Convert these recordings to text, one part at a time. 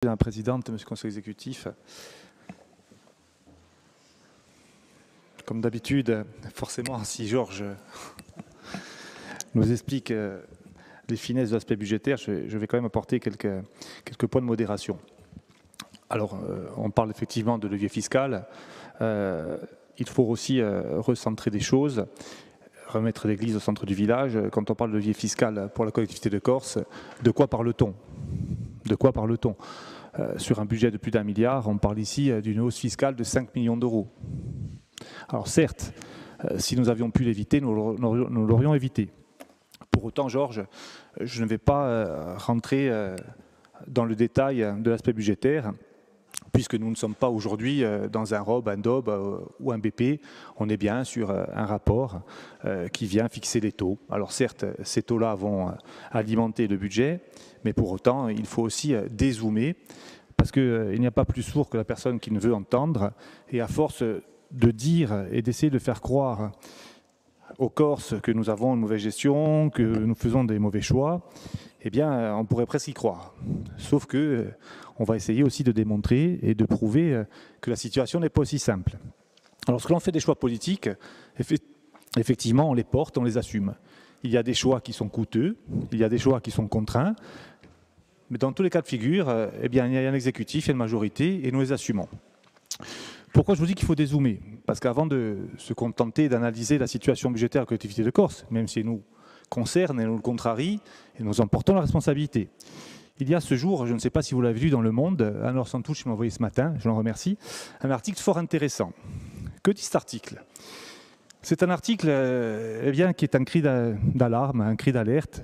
Madame la Présidente, Monsieur le Conseil exécutif, comme d'habitude, forcément, si Georges nous explique les finesses de l'aspect budgétaire, je vais quand même apporter quelques points de modération. Alors, on parle effectivement de levier fiscal. Il faut aussi recentrer des choses, remettre l'église au centre du village. Quand on parle de levier fiscal pour la collectivité de Corse, de quoi parle-t-on ? De quoi parle-t-on ? Sur un budget de plus d'1 milliard, on parle ici d'une hausse fiscale de 5 millions d'euros. Alors certes, si nous avions pu l'éviter, nous l'aurions évité. Pour autant, Georges, je ne vais pas rentrer dans le détail de l'aspect budgétaire, puisque nous ne sommes pas aujourd'hui dans un ROB, un DOB ou un BP. On est bien sur un rapport qui vient fixer les taux. Alors certes, ces taux-là vont alimenter le budget, mais pour autant, il faut aussi dézoomer, parce qu'il n'y a pas plus sourd que la personne qui ne veut entendre. Et à force de dire et d'essayer de faire croire aux Corses que nous avons une mauvaise gestion, que nous faisons des mauvais choix, eh bien, on pourrait presque y croire. Sauf que on va essayer aussi de démontrer et de prouver que la situation n'est pas aussi simple. Alors, lorsque l'on fait des choix politiques, effectivement, on les porte, on les assume. Il y a des choix qui sont coûteux, il y a des choix qui sont contraints, mais dans tous les cas de figure, eh bien, il y a un exécutif, il y a une majorité, et nous les assumons. Pourquoi je vous dis qu'il faut dézoomer ? Parce qu'avant de se contenter d'analyser la situation budgétaire de la collectivité de Corse, même si elle nous concerne et nous le contrarie, et nous en portons la responsabilité. Il y a ce jour, je ne sais pas si vous l'avez vu dans Le Monde, Anne-Laure Santouche m'a envoyé ce matin, je l'en remercie, un article fort intéressant. Que dit cet article ? C'est un article eh bien, qui est un cri d'alarme, un cri d'alerte,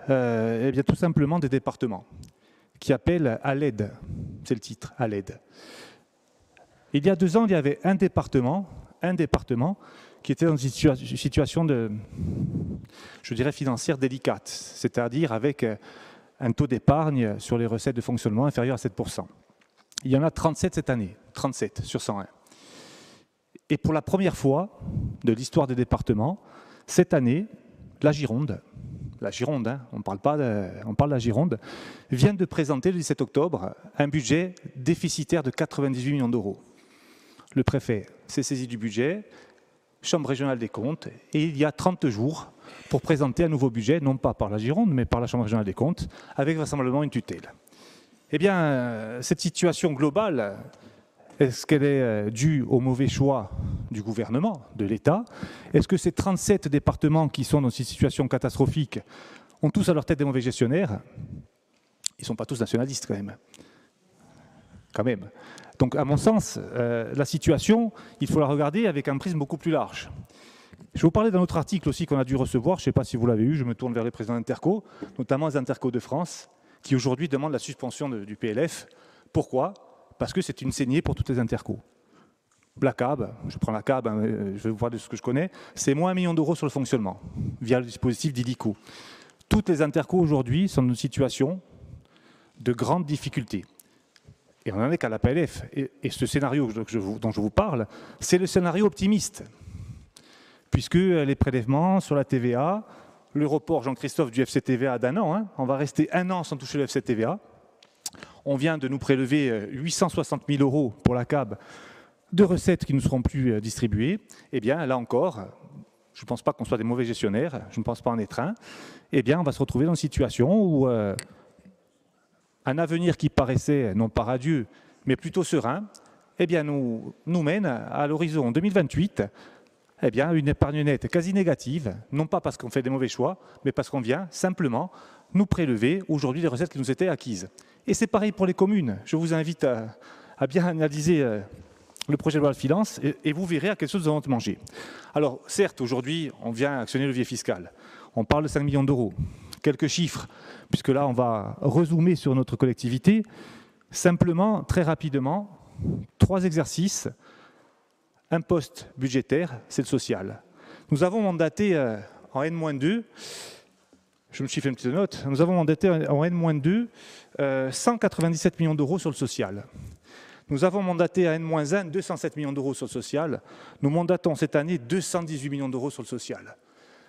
eh bien, tout simplement des départements, qui appellent à l'aide, c'est le titre, à l'aide. Il y a 2 ans, il y avait un département qui était dans une situation de, je dirais, financière délicate, c'est-à-dire avec un taux d'épargne sur les recettes de fonctionnement inférieur à 7%. Il y en a 37 cette année, 37 sur 101. Et pour la première fois de l'histoire des départements, cette année, la Gironde, hein, on parle de la Gironde, vient de présenter le 17 octobre un budget déficitaire de 98 millions d'euros. Le préfet s'est saisi du budget, Chambre régionale des comptes, et il y a 30 jours pour présenter un nouveau budget, non pas par la Gironde, mais par la Chambre régionale des comptes, avec vraisemblablement une tutelle. Eh bien, cette situation globale, est-ce qu'elle est due au mauvais choix du gouvernement, de l'État ? Est-ce que ces 37 départements qui sont dans cette situation catastrophique ont tous à leur tête des mauvais gestionnaires ? Ils ne sont pas tous nationalistes quand même. Donc, à mon sens, la situation, il faut la regarder avec un prisme beaucoup plus large. Je vais vous parler d'un autre article aussi qu'on a dû recevoir, je ne sais pas si vous l'avez eu, je me tourne vers les présidents d'Interco, notamment les Interco de France, qui aujourd'hui demandent la suspension du PLF. Pourquoi ? Parce que c'est une saignée pour toutes les Interco. La CAB, je prends la CAB, hein, je vais vous parler de ce que je connais, c'est moins 1 million d'euros sur le fonctionnement, via le dispositif d'IDICO. Toutes les Interco aujourd'hui sont dans une situation de grande difficulté. Et on n'en est qu'à la PLF. Et ce scénario dont je vous parle, c'est le scénario optimiste. Puisque les prélèvements sur la TVA, le report, Jean-Christophe, du FCTVA d'1 an, hein, on va rester 1 an sans toucher le FCTVA. On vient de nous prélever 860 000 euros pour la CAB de recettes qui ne seront plus distribuées. Eh bien, là encore, je ne pense pas qu'on soit des mauvais gestionnaires, je ne pense pas en être un. Eh bien, on va se retrouver dans une situation où un avenir qui paraissait, non pas radieux, mais plutôt serein, eh bien, nous mène à l'horizon 2028, eh bien, une épargne nette quasi négative, non pas parce qu'on fait des mauvais choix, mais parce qu'on vient simplement nous prélever aujourd'hui les recettes qui nous étaient acquises. Et c'est pareil pour les communes. Je vous invite à bien analyser le projet de loi de finances et vous verrez à quelle chose nous allons manger. Alors, certes, aujourd'hui, on vient actionner le levier fiscal. On parle de 5 millions d'euros. Quelques chiffres, puisque là, on va rezoomer sur notre collectivité. Simplement, très rapidement, 3 exercices, un poste budgétaire, c'est le social. Nous avons mandaté en N-2, je me suis fait une petite note, nous avons mandaté en N-2 197 millions d'euros sur le social. Nous avons mandaté à N-1 207 millions d'euros sur le social. Nous mandatons cette année 218 millions d'euros sur le social.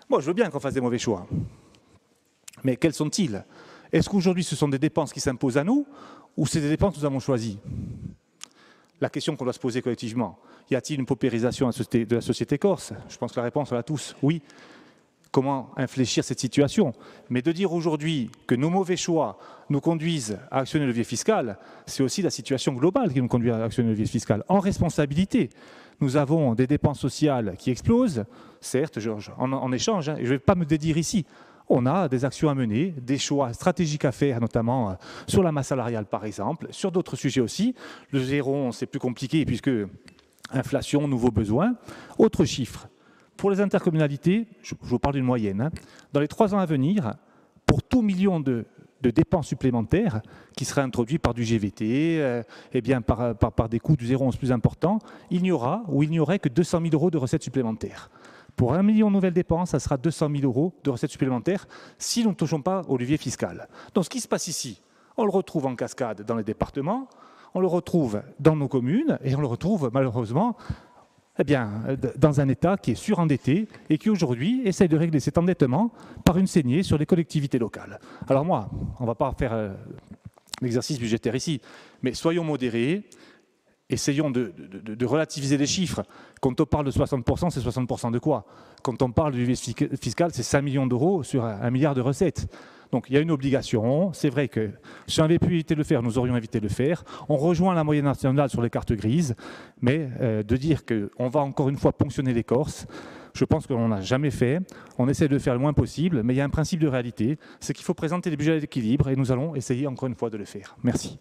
Moi, je veux bien qu'on fasse des mauvais choix. Mais quels sont-ils ? Est-ce qu'aujourd'hui, ce sont des dépenses qui s'imposent à nous ou c'est des dépenses que nous avons choisies? La question qu'on doit se poser collectivement, y a-t-il une paupérisation de la société corse? Je pense que la réponse, on l'a tous, oui. Comment infléchir cette situation? Mais de dire aujourd'hui que nos mauvais choix nous conduisent à actionner le levier fiscal, c'est aussi la situation globale qui nous conduit à actionner le levier fiscal. En responsabilité, nous avons des dépenses sociales qui explosent, certes, Georges, en échange, et je ne vais pas me dédire ici. On a des actions à mener, des choix stratégiques à faire, notamment sur la masse salariale, par exemple, sur d'autres sujets aussi. Le zéro, c'est plus compliqué, puisque inflation, nouveaux besoins. Autre chiffre. Pour les intercommunalités, je vous parle d'une moyenne, dans les 3 ans à venir, pour tout million de dépenses supplémentaires qui seraient introduits par du GVT, par des coûts du 0,11 plus importants, il n'y aurait que 200 000 € de recettes supplémentaires. Pour 1 million de nouvelles dépenses, ça sera 200 000 € de recettes supplémentaires si nous ne touchons pas au levier fiscal. Donc ce qui se passe ici, on le retrouve en cascade dans les départements, on le retrouve dans nos communes et on le retrouve malheureusement dans un État qui est surendetté et qui aujourd'hui essaie de régler cet endettement par une saignée sur les collectivités locales. Alors moi, on ne va pas faire l'exercice budgétaire ici, mais soyons modérés, essayons de relativiser les chiffres. Quand on parle de 60%, c'est 60% de quoi? Quand on parle du levier fiscal, c'est 5 millions d'euros sur 1 milliard de recettes. Donc il y a une obligation, c'est vrai que si on avait pu éviter de le faire, nous aurions évité de le faire. On rejoint la moyenne nationale sur les cartes grises, mais de dire qu'on va encore une fois ponctionner les Corses, je pense qu'on n'a jamais fait. On essaie de le faire le moins possible, mais il y a un principe de réalité, c'est qu'il faut présenter des budgets d'équilibre et nous allons essayer encore une fois de le faire. Merci.